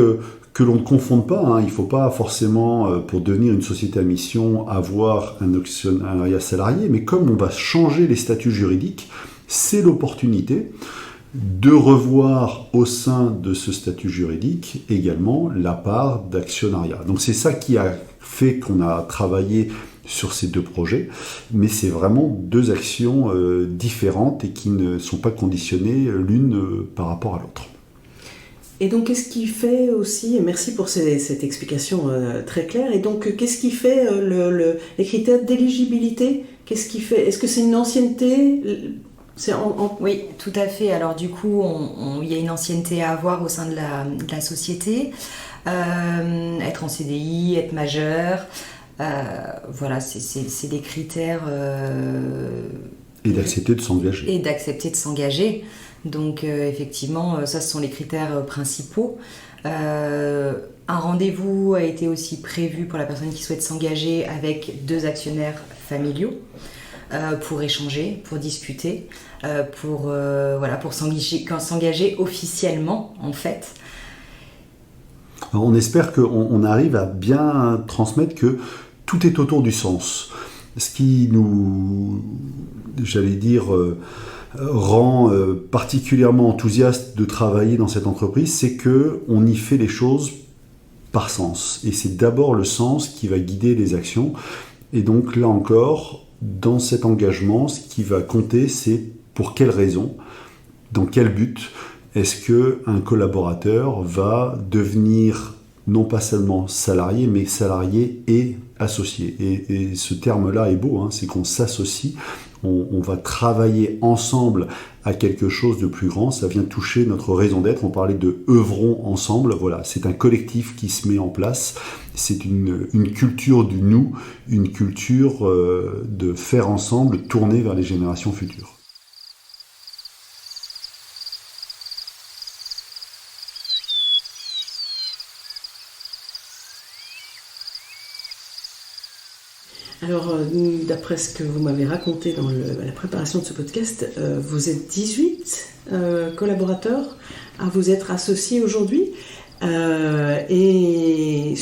C: que l'on ne confonde pas, il ne faut pas forcément, pour devenir une société à mission, avoir un actionnariat salarié, mais comme on va changer les statuts juridiques, c'est l'opportunité de revoir au sein de ce statut juridique également la part d'actionnariat. Donc c'est ça qui a fait qu'on a travaillé sur ces 2 projets, mais c'est vraiment 2 actions différentes et qui ne sont pas conditionnées l'une par rapport à l'autre.
A: Et donc, qu'est-ce qui fait aussi, et merci pour cette explication très claire, et donc qu'est-ce qui fait les critères d'éligibilité Qu'est-ce qui fait? Est-ce que c'est une ancienneté?
B: Oui, tout à fait. Alors du coup, il y a une ancienneté à avoir au sein de la société. Être en CDI, être majeur, voilà, c'est des critères...
C: Et d'accepter de s'engager.
B: Et d'accepter de s'engager. Donc effectivement, ça, ce sont les critères principaux. Un rendez-vous a été aussi prévu pour la personne qui souhaite s'engager avec 2 actionnaires familiaux. Pour échanger, pour discuter, pour s'engager officiellement en fait.
C: Alors on espère qu'on arrive à bien transmettre que tout est autour du sens. Ce qui nous, j'allais dire, rend particulièrement enthousiaste de travailler dans cette entreprise, c'est qu'on y fait les choses par sens. Et c'est d'abord le sens qui va guider les actions. Et donc là encore, dans cet engagement, ce qui va compter, c'est pour quelle raison, dans quel but est-ce qu'un collaborateur va devenir non pas seulement salarié, mais salarié et associé. Et ce terme-là est beau, hein, c'est qu'on s'associe, on va travailler ensemble à quelque chose de plus grand, ça vient toucher notre raison d'être, on parlait de œuvrons ensemble, voilà, c'est un collectif qui se met en place, c'est une culture du nous, une culture de faire ensemble, tourner vers les générations futures.
A: Alors, d'après ce que vous m'avez raconté dans la préparation de ce podcast, vous êtes 18 collaborateurs à vous être associés aujourd'hui. Et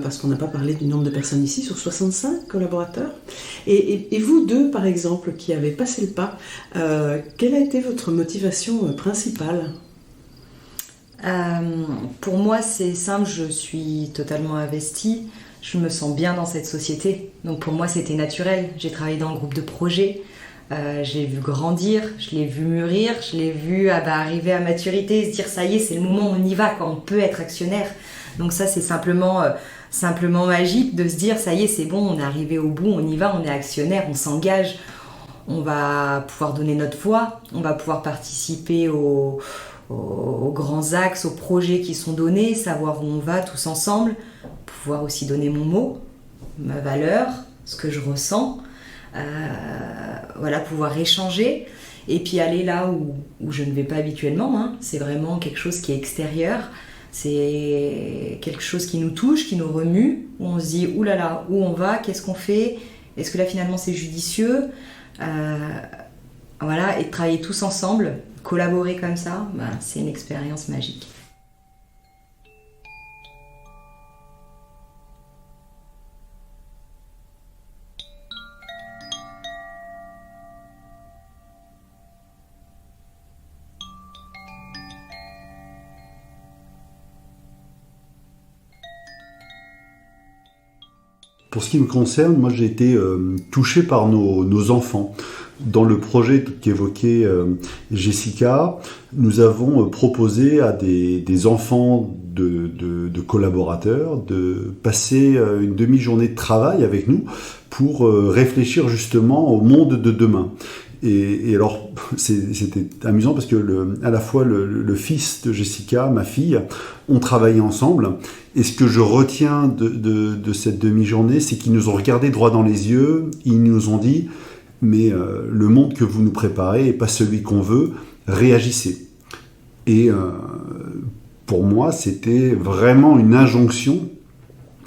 A: parce qu'on n'a pas parlé du nombre de personnes ici, sur 65 collaborateurs. Et vous deux, par exemple, qui avez passé le pas, quelle a été votre motivation principale ?
B: Pour moi, c'est simple, je suis totalement investie. Je me sens bien dans cette société. Donc pour moi, c'était naturel. J'ai travaillé dans le groupe de projet. Je l'ai vu grandir, je l'ai vu mûrir, je l'ai vu arriver à maturité, se dire ça y est, c'est le moment, on y va, quoi, on peut être actionnaire. Donc ça, c'est simplement magique de se dire ça y est, c'est bon, on est arrivé au bout, on y va, on est actionnaire, on s'engage. On va pouvoir donner notre voix, on va pouvoir participer aux grands axes, aux projets qui sont donnés, savoir où on va tous ensemble, pouvoir aussi donner mon mot, ma valeur, ce que je ressens, pouvoir échanger et puis aller là où je ne vais pas habituellement, hein. C'est vraiment quelque chose qui est extérieur, c'est quelque chose qui nous touche, qui nous remue, où on se dit oulala, où on va, qu'est-ce qu'on fait, est-ce que là finalement c'est judicieux, et de travailler tous ensemble, collaborer comme ça, c'est une expérience magique.
C: Pour ce qui me concerne, moi j'ai été touché par nos enfants. Dans le projet qu'évoquait Jessica, nous avons proposé à des enfants de collaborateurs de passer une demi-journée de travail avec nous pour réfléchir justement au monde de demain. Et alors, c'était amusant parce que à la fois le fils de Jessica, ma fille, ont travaillé ensemble. Et ce que je retiens de cette demi-journée, c'est qu'ils nous ont regardé droit dans les yeux, ils nous ont dit « Mais le monde que vous nous préparez n'est pas celui qu'on veut, réagissez ». Et pour moi, c'était vraiment une injonction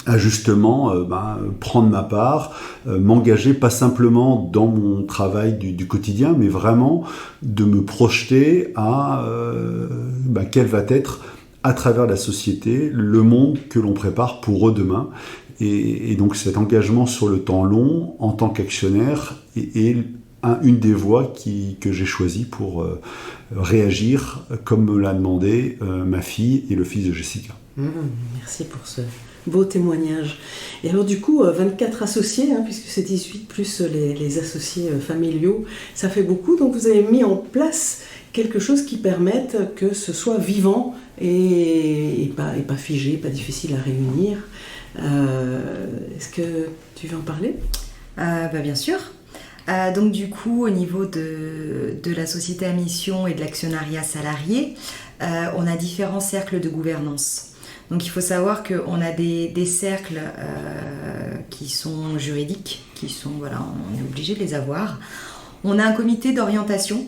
C: à justement prendre ma part, m'engager pas simplement dans mon travail du quotidien, mais vraiment de me projeter à quel va être, à travers la société, le monde que l'on prépare pour eux demain. Et donc cet engagement sur le temps long, en tant qu'actionnaire, est une des voies que j'ai choisies pour réagir, comme me l'a demandé ma fille et le fils de Jessica.
A: Merci pour ce beau témoignage. Et alors du coup, 24 associés, puisque c'est 18 plus les associés familiaux, ça fait beaucoup. Donc vous avez mis en place quelque chose qui permette que ce soit vivant et pas figé, pas difficile à réunir. Est-ce que tu veux en parler ?
B: Bien sûr. Donc du coup, au niveau de la société à mission et de l'actionnariat salarié, on a différents cercles de gouvernance. Donc il faut savoir qu'on a des cercles qui sont juridiques, voilà, on est obligé de les avoir. On a un comité d'orientation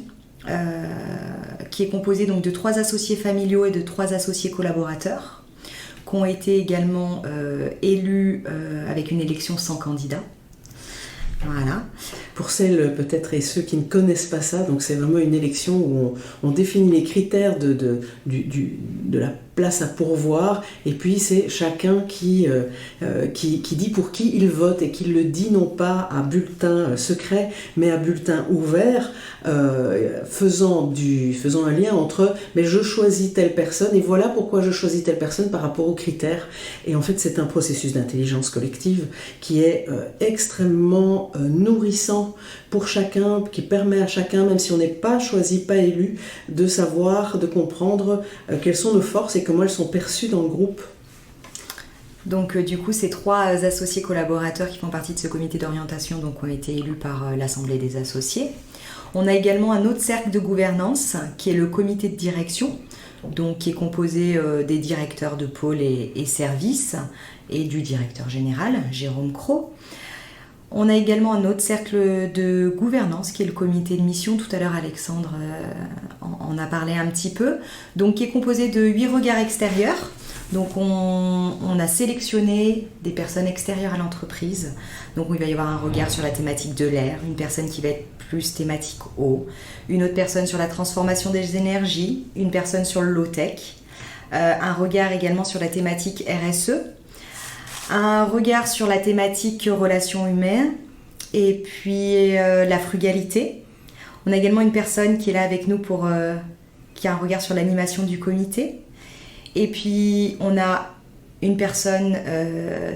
B: qui est composé donc de 3 associés familiaux et de 3 associés collaborateurs, qui ont été également élus avec une élection sans candidat. Voilà.
A: Pour celles peut-être et ceux qui ne connaissent pas ça, donc c'est vraiment une élection où on définit les critères de la place à pourvoir, et puis c'est chacun qui dit pour qui il vote, et qui le dit non pas à bulletin secret, mais à bulletin ouvert, faisant un lien entre mais je choisis telle personne, et voilà pourquoi je choisis telle personne par rapport aux critères. Et en fait, c'est un processus d'intelligence collective qui est extrêmement nourrissant pour chacun, qui permet à chacun, même si on n'est pas choisi, pas élu, de savoir, de comprendre quelles sont nos forces et comment elles sont perçues dans le groupe.
B: Donc du coup, ces 3 associés collaborateurs qui font partie de ce comité d'orientation donc, ont été élus par l'Assemblée des associés. On a également un autre cercle de gouvernance qui est le comité de direction, donc, qui est composé des directeurs de pôle et services et du directeur général, Jérôme Cros. On a également un autre cercle de gouvernance qui est le comité de mission. Tout à l'heure, Alexandre en a parlé un petit peu. Donc, qui est composé de 8 regards extérieurs. Donc, on a sélectionné des personnes extérieures à l'entreprise. Donc, il va y avoir un regard sur la thématique de l'air, une personne qui va être plus thématique eau, une autre personne sur la transformation des énergies, une personne sur le low-tech, un regard également sur la thématique RSE, un regard sur la thématique relations humaines et puis la frugalité. On a également une personne qui est là avec nous qui a un regard sur l'animation du comité. Et puis on a une personne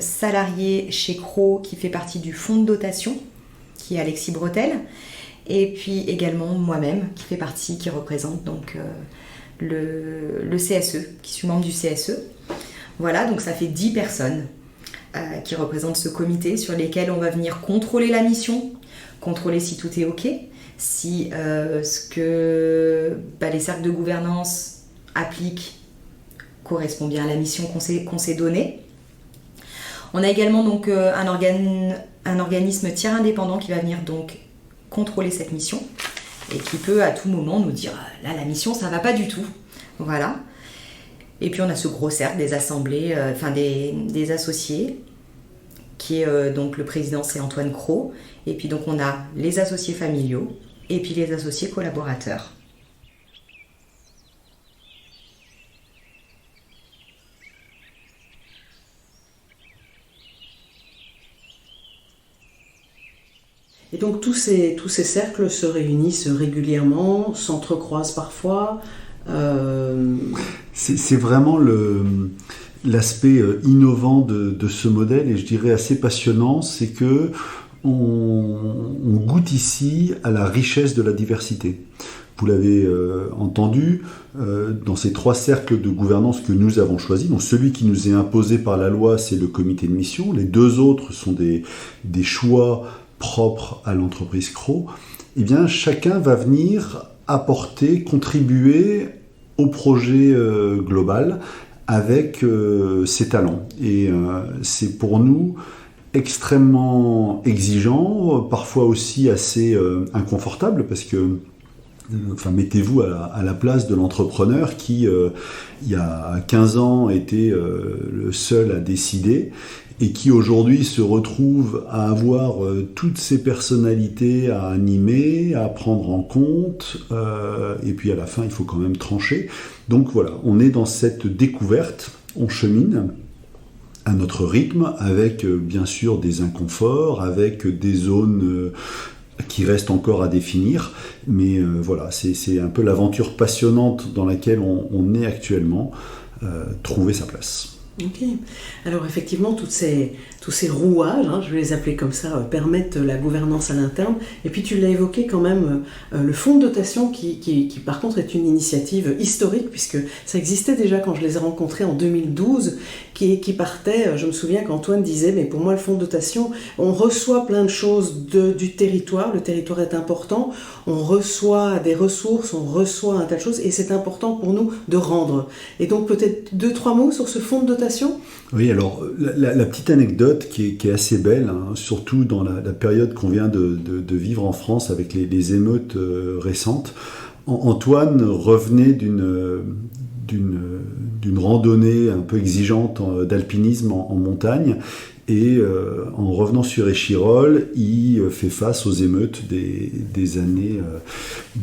B: salariée chez Cros qui fait partie du fonds de dotation, qui est Alexis Bretel. Et puis également moi-même qui représente donc le CSE, qui suis membre du CSE. Voilà, donc ça fait 10 personnes qui représentent ce comité sur lesquels on va venir contrôler la mission, contrôler si tout est OK, si ce que les cercles de gouvernance appliquent correspond bien à la mission qu'on s'est donnée. On a également donc un organisme tiers indépendant qui va venir donc contrôler cette mission et qui peut à tout moment nous dire là la mission ça va pas du tout. Voilà. Et puis on a ce gros cercle des assemblées, des associés, qui est donc le président c'est Antoine Cros, et puis donc on a les associés familiaux et puis les associés collaborateurs.
A: Et donc tous ces cercles se réunissent régulièrement, s'entrecroisent parfois.
C: C'est vraiment l'aspect innovant de ce modèle, et je dirais assez passionnant, c'est que on goûte ici à la richesse de la diversité. Vous l'avez entendu, dans ces 3 cercles de gouvernance que nous avons choisis, donc celui qui nous est imposé par la loi, c'est le comité de mission. Les 2 autres sont des choix propres à l'entreprise Cros. Eh bien, chacun va venir apporter, contribuer au projet global avec ses talents. Et c'est pour nous extrêmement exigeant, parfois aussi assez inconfortable, parce que mettez-vous à la place de l'entrepreneur qui, il y a 15 ans, était le seul à décider, et qui aujourd'hui se retrouve à avoir toutes ces personnalités à animer, à prendre en compte, et puis à la fin il faut quand même trancher. Donc voilà, on est dans cette découverte, on chemine à notre rythme, avec bien sûr des inconforts, avec des zones qui restent encore à définir, mais voilà, c'est un peu l'aventure passionnante dans laquelle on est actuellement, trouver sa place.
A: Ok. Alors effectivement, tous ces rouages, je vais les appeler comme ça, permettent la gouvernance à l'interne. Et puis tu l'as évoqué quand même, le fonds de dotation qui par contre est une initiative historique, puisque ça existait déjà quand je les ai rencontrés en 2012, qui partait, je me souviens qu'Antoine disait, mais pour moi le fonds de dotation, on reçoit plein de choses du territoire, le territoire est important, on reçoit des ressources, on reçoit un tas de choses, et c'est important pour nous de rendre. Et donc peut-être 2-3 mots sur ce fonds de dotation.
C: Oui, alors la petite anecdote qui est assez belle, surtout dans la période qu'on vient de vivre en France avec les émeutes récentes. Antoine revenait d'une randonnée un peu exigeante d'alpinisme en montagne, et en revenant sur Échirolles, il fait face aux émeutes des années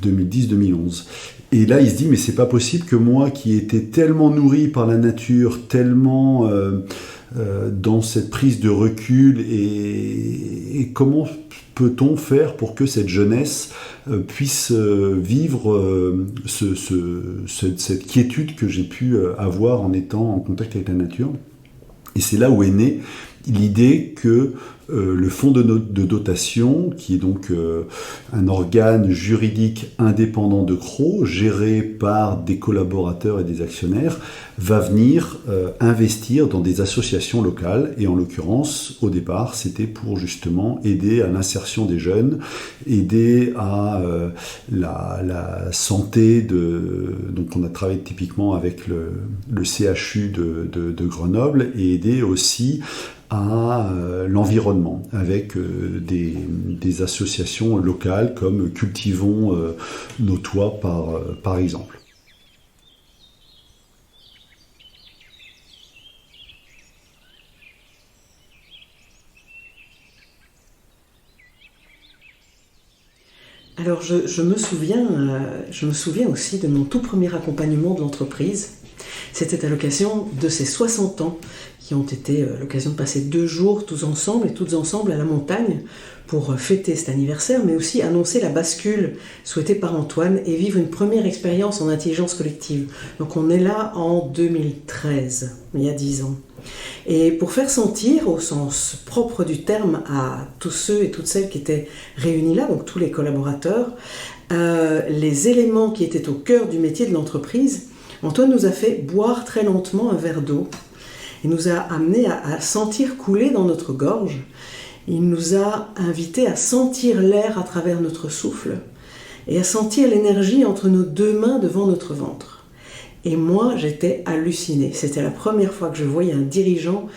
C: 2010-2011. Et là, il se dit, mais c'est pas possible que moi, qui étais tellement nourri par la nature, tellement dans cette prise de recul, et comment peut-on faire pour que cette jeunesse puisse vivre cette quiétude que j'ai pu avoir en étant en contact avec la nature. Et c'est là où est née l'idée que le fonds de dotation, qui est donc un organe juridique indépendant de CRO, géré par des collaborateurs et des actionnaires, va venir investir dans des associations locales. Et en l'occurrence, au départ, c'était pour justement aider à l'insertion des jeunes, aider à la santé donc on a travaillé typiquement avec le CHU de Grenoble, et aider aussi à l'environnement avec des associations locales comme Cultivons nos toits par exemple.
A: Alors je me souviens aussi de mon tout premier accompagnement de l'entreprise. C'était à l'occasion de ces 60 ans qui ont été l'occasion de passer 2 jours tous ensemble et toutes ensemble à la montagne pour fêter cet anniversaire, mais aussi annoncer la bascule souhaitée par Antoine et vivre une première expérience en intelligence collective. Donc on est là en 2013, il y a 10 ans. Et pour faire sentir, au sens propre du terme, à tous ceux et toutes celles qui étaient réunis là, donc tous les collaborateurs, les éléments qui étaient au cœur du métier de l'entreprise, Antoine nous a fait boire très lentement un verre d'eau. Il nous a amené à sentir couler dans notre gorge. Il nous a invités à sentir l'air à travers notre souffle et à sentir l'énergie entre nos 2 mains devant notre ventre. Et moi, j'étais hallucinée. C'était la première fois que je voyais un dirigeant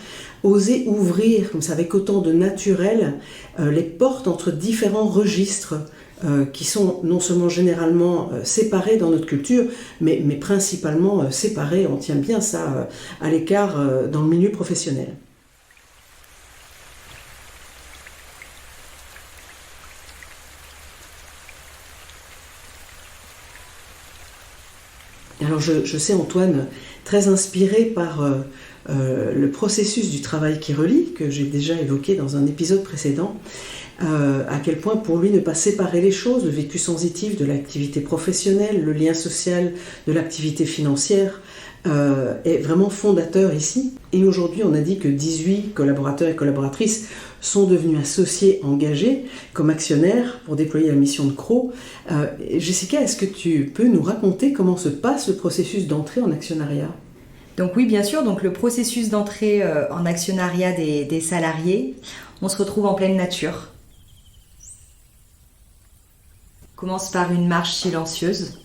A: oser ouvrir, comme ça, avec autant de naturel, les portes entre différents registres qui sont non seulement généralement séparés dans notre culture, mais principalement séparés, on tient bien ça à l'écart dans le milieu professionnel. Alors je sais Antoine, très inspiré par le processus du travail qui relie, que j'ai déjà évoqué dans un épisode précédent, à quel point pour lui ne pas séparer les choses, le vécu sensitif de l'activité professionnelle, le lien social de l'activité financière, est vraiment fondateur ici. Et aujourd'hui, on a dit que 18 collaborateurs et collaboratrices sont devenus associés engagés comme actionnaires pour déployer la mission de CRO. Jessica, est-ce que tu peux nous raconter comment se passe le processus d'entrée en actionnariat ?
B: Donc oui, bien sûr. Donc le processus d'entrée en actionnariat des salariés, on se retrouve en pleine nature. On commence par une marche silencieuse.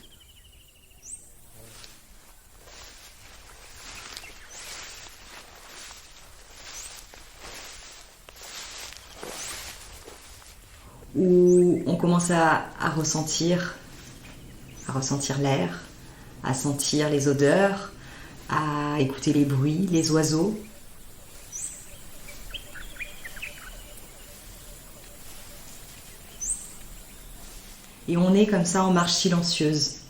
B: Où on commence à ressentir l'air, à sentir les odeurs, à écouter les bruits, les oiseaux. Et on est comme ça en marche silencieuse,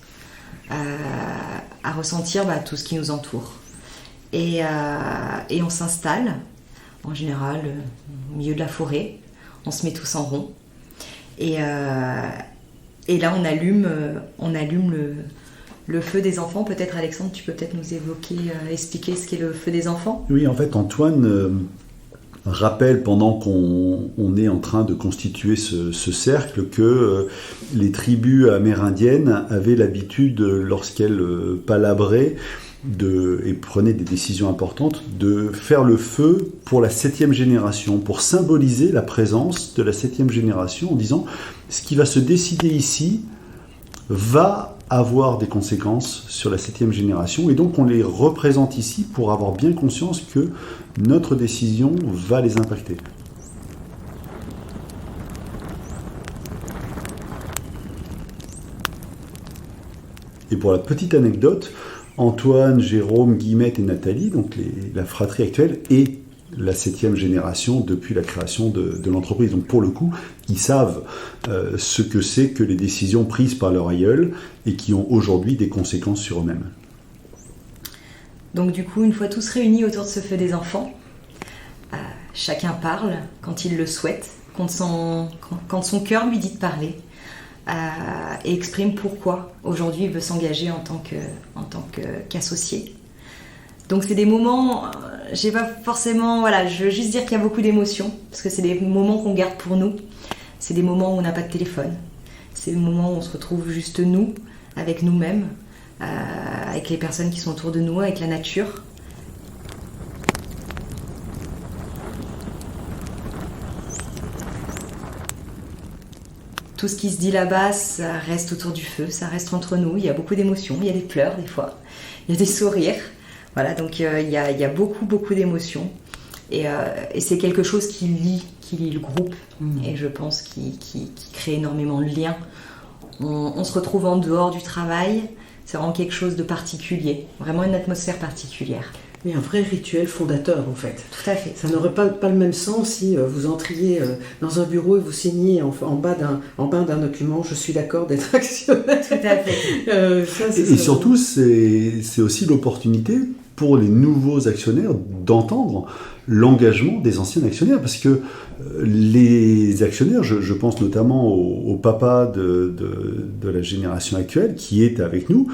B: à ressentir tout ce qui nous entoure. Et on s'installe, en général, au milieu de la forêt. On se met tous en rond. Et là, on allume le feu des enfants. Peut-être Alexandre, tu peux peut-être nous expliquer ce qu'est le feu des enfants.
C: Oui, en fait, Antoine rappelle pendant qu'on est en train de constituer ce cercle que les tribus amérindiennes avaient l'habitude, lorsqu'elles palabraient et prenaient des décisions importantes, de faire le feu pour la 7e génération, pour symboliser la présence de la 7e génération, en disant ce qui va se décider ici va avoir des conséquences sur la 7e génération, et donc on les représente ici pour avoir bien conscience que notre décision va les impacter. Et pour la petite anecdote, Antoine, Jérôme, Guillemette et Nathalie, donc la fratrie actuelle, est la 7e génération depuis la création de l'entreprise. Donc pour le coup, ils savent ce que c'est que les décisions prises par leur aïeul et qui ont aujourd'hui des conséquences sur eux-mêmes.
B: Donc du coup, une fois tous réunis autour de ce feu des enfants, chacun parle quand il le souhaite, quand son cœur lui dit de parler, et exprime pourquoi aujourd'hui il veut s'engager en tant qu'associé. Donc c'est des moments, j'ai pas forcément, je veux juste dire qu'il y a beaucoup d'émotions, parce que c'est des moments qu'on garde pour nous, c'est des moments où on n'a pas de téléphone, c'est des moments où on se retrouve juste nous, avec nous-mêmes, avec les personnes qui sont autour de nous, avec la nature. Tout ce qui se dit là-bas, ça reste autour du feu, ça reste entre nous, il y a beaucoup d'émotions, il y a des pleurs des fois, il y a des sourires. Voilà, donc il y a beaucoup d'émotions, et c'est quelque chose qui lie le groupe, et je pense qui crée énormément de liens. On se retrouve en dehors du travail, c'est vraiment quelque chose de particulier, vraiment une atmosphère particulière.
A: Oui, un vrai rituel fondateur en fait.
B: Tout à fait.
A: Ça n'aurait pas le même sens si vous entriez dans un bureau et vous signiez en bas d'un document « Je suis d'accord d'être actionnaire ».
B: Tout à fait.
C: Et surtout, c'est aussi l'opportunité pour les nouveaux actionnaires d'entendre l'engagement des anciens actionnaires, parce que les actionnaires, je pense notamment au papa de la génération actuelle qui est avec nous,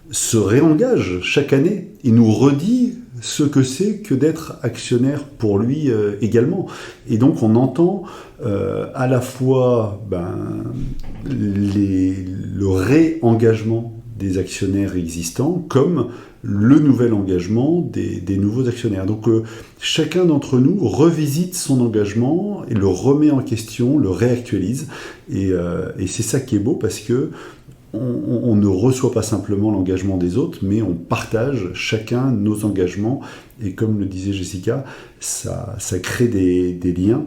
C: se réengage chaque année et nous redit ce que c'est que d'être actionnaire pour lui également. Et donc on entend à la fois le réengagement des actionnaires existants comme le nouvel engagement des nouveaux actionnaires. Donc chacun d'entre nous revisite son engagement et le remet en question, le réactualise. Et c'est ça qui est beau, parce que on ne reçoit pas simplement l'engagement des autres, mais on partage chacun nos engagements. Et comme le disait Jessica, ça crée des liens.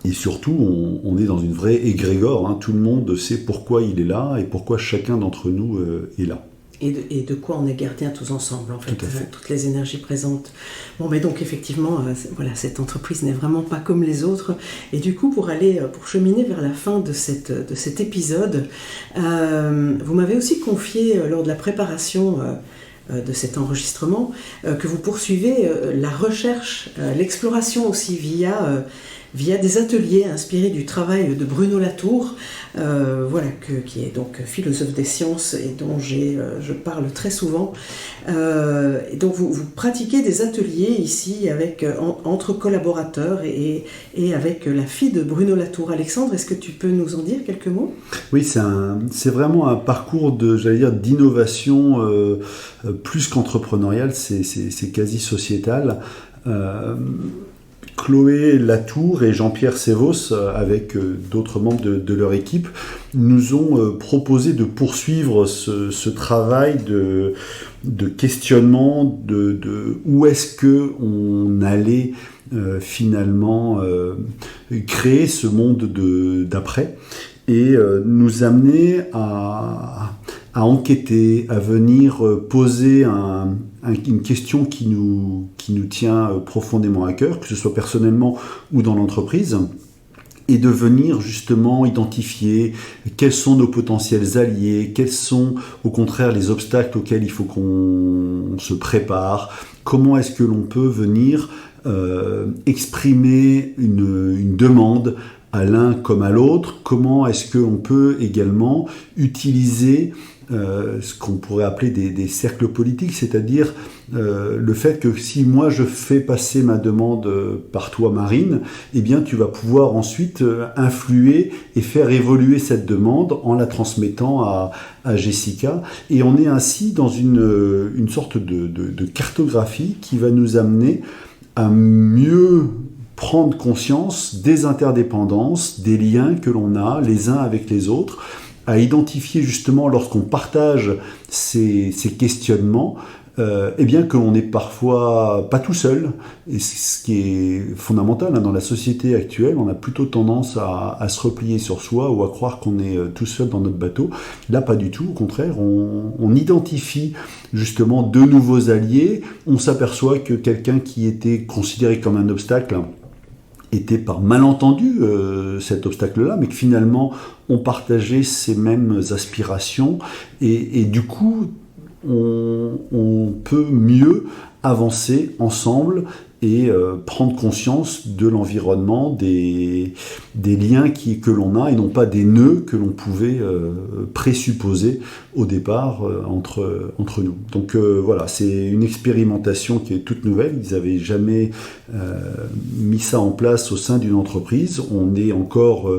C: Et surtout, on est dans une vraie égrégore. Tout le monde sait pourquoi il est là et pourquoi chacun d'entre nous est là.
A: Et de quoi on est gardien tous ensemble, en fait, toutes les énergies présentes. Bon, mais donc effectivement, cette entreprise n'est vraiment pas comme les autres. Et du coup, pour cheminer vers la fin de cet épisode, vous m'avez aussi confié, lors de la préparation de cet enregistrement, que vous poursuivez la recherche, l'exploration aussi via des ateliers inspirés du travail de Bruno Latour, qui est donc philosophe des sciences et dont je parle très souvent. Et donc vous pratiquez des ateliers ici entre collaborateurs et avec la fille de Bruno Latour. Alexandre, est-ce que tu peux nous en dire quelques mots ?
C: Oui, c'est vraiment un parcours d'innovation plus qu'entrepreneurial, c'est quasi sociétal. Chloé Latour et Jean-Pierre Sévos, avec d'autres membres de leur équipe, nous ont proposé de poursuivre ce travail de questionnement de où est-ce qu'on allait finalement créer ce monde d'après, et nous amener à enquêter, à venir poser une question qui nous tient profondément à cœur, que ce soit personnellement ou dans l'entreprise, et de venir justement identifier quels sont nos potentiels alliés, quels sont au contraire les obstacles auxquels il faut qu'on se prépare, comment est-ce que l'on peut venir exprimer une demande à l'un comme à l'autre, comment est-ce qu'on peut également utiliser ce qu'on pourrait appeler des cercles politiques, c'est-à-dire le fait que si moi je fais passer ma demande par toi Marine, eh bien tu vas pouvoir ensuite influer et faire évoluer cette demande en la transmettant à Jessica, et on est ainsi dans une sorte de cartographie qui va nous amener à mieux prendre conscience des interdépendances, des liens que l'on a les uns avec les autres, à identifier justement lorsqu'on partage ces questionnements, eh bien que l'on n'est parfois pas tout seul, et ce qui est fondamental dans la société actuelle. On a plutôt tendance à se replier sur soi ou à croire qu'on est tout seul dans notre bateau. Là, pas du tout, au contraire, on identifie justement de nouveaux alliés, on s'aperçoit que quelqu'un qui était considéré comme un obstacle était par malentendu cet obstacle-là, mais que finalement on partageait ces mêmes aspirations, et du coup on peut mieux avancer ensemble et prendre conscience de l'environnement, des liens que l'on a, et non pas des nœuds que l'on pouvait présupposer au départ entre nous. Donc voilà, c'est une expérimentation qui est toute nouvelle. Ils n'avaient jamais mis ça en place au sein d'une entreprise. On est encore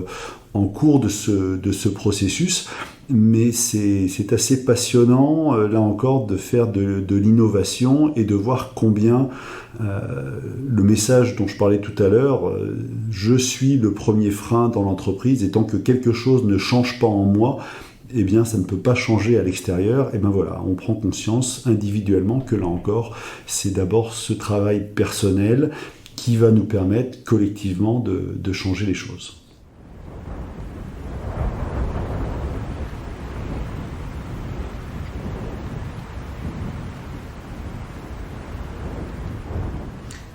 C: en cours de ce processus, mais c'est assez passionnant, là encore, de faire de l'innovation et de voir combien le message dont je parlais tout à l'heure, je suis le premier frein dans l'entreprise, et tant que quelque chose ne change pas en moi, eh bien ça ne peut pas changer à l'extérieur. Et bien voilà, on prend conscience individuellement que là encore, c'est d'abord ce travail personnel qui va nous permettre collectivement de changer les choses.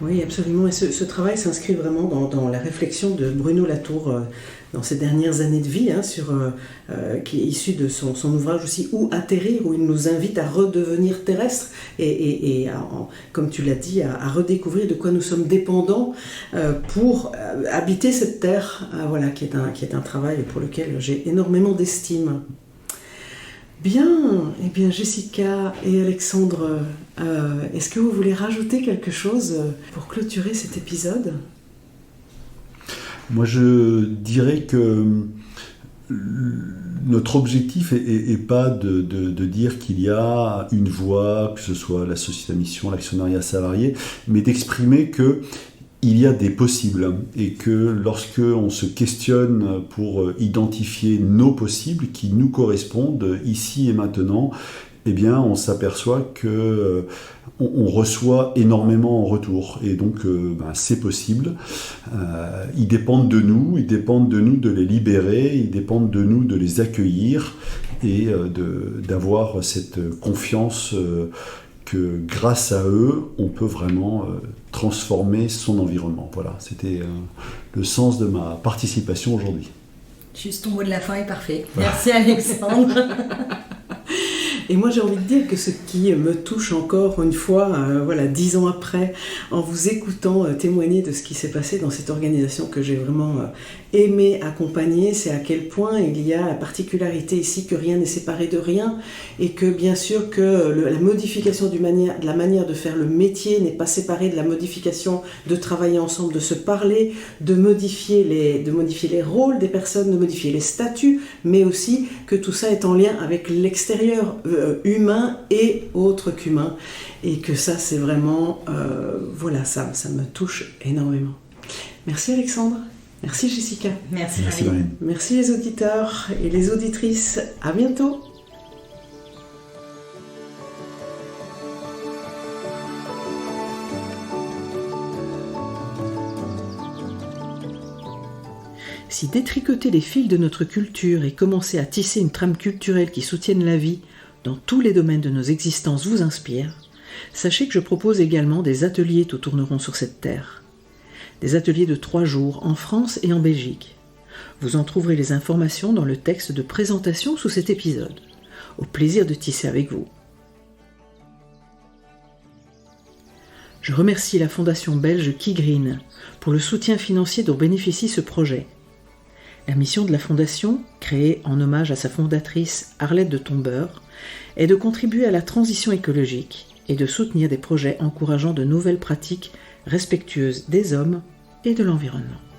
A: Oui, absolument. Et ce travail s'inscrit vraiment dans la réflexion de Bruno Latour dans ses dernières années de vie, qui est issu de son ouvrage aussi « Où atterrir ?», où il nous invite à redevenir terrestres et comme tu l'as dit, à redécouvrir de quoi nous sommes dépendants pour habiter cette terre, qui est un travail pour lequel j'ai énormément d'estime. Bien, eh bien Jessica et Alexandre, est-ce que vous voulez rajouter quelque chose pour clôturer cet épisode ?
C: Moi, je dirais que notre objectif est pas de dire qu'il y a une voie, que ce soit la société à mission, l'actionnariat salarié, mais d'exprimer que il y a des possibles, et que lorsque on se questionne pour identifier nos possibles qui nous correspondent ici et maintenant, eh bien on s'aperçoit que on reçoit énormément en retour, et donc c'est possible. Ils dépendent de nous de les libérer, ils dépendent de nous de les accueillir, et d'avoir cette confiance que grâce à eux, on peut vraiment transformer son environnement. Voilà, c'était le sens de ma participation aujourd'hui.
B: Juste ton mot de la fin est parfait. Merci Alexandre.
A: Et moi, j'ai envie de dire que ce qui me touche encore une fois, 10 ans après, en vous écoutant témoigner de ce qui s'est passé dans cette organisation que j'ai vraiment aimé accompagner, c'est à quel point il y a la particularité ici que rien n'est séparé de rien, et que bien sûr que la modification de la manière de faire le métier n'est pas séparée de la modification de travailler ensemble, de se parler, de modifier les rôles des personnes, de modifier les statuts, mais aussi que tout ça est en lien avec l'extérieur humain et autre qu'humain, et que ça c'est vraiment ça me touche énormément. Merci Alexandre, merci Jessica,
B: merci
C: Marine,
A: merci les auditeurs et les auditrices, à bientôt. Si détricoter les fils de notre culture et commencer à tisser une trame culturelle qui soutienne la vie dans tous les domaines de nos existences vous inspire, sachez que je propose également des ateliers tout tourneront sur cette terre. Des ateliers de 3 jours en France et en Belgique. Vous en trouverez les informations dans le texte de présentation sous cet épisode. Au plaisir de tisser avec vous. Je remercie la fondation belge Key Green pour le soutien financier dont bénéficie ce projet. La mission de la Fondation, créée en hommage à sa fondatrice Arlette de Tombeur, est de contribuer à la transition écologique et de soutenir des projets encourageant de nouvelles pratiques respectueuses des hommes et de l'environnement.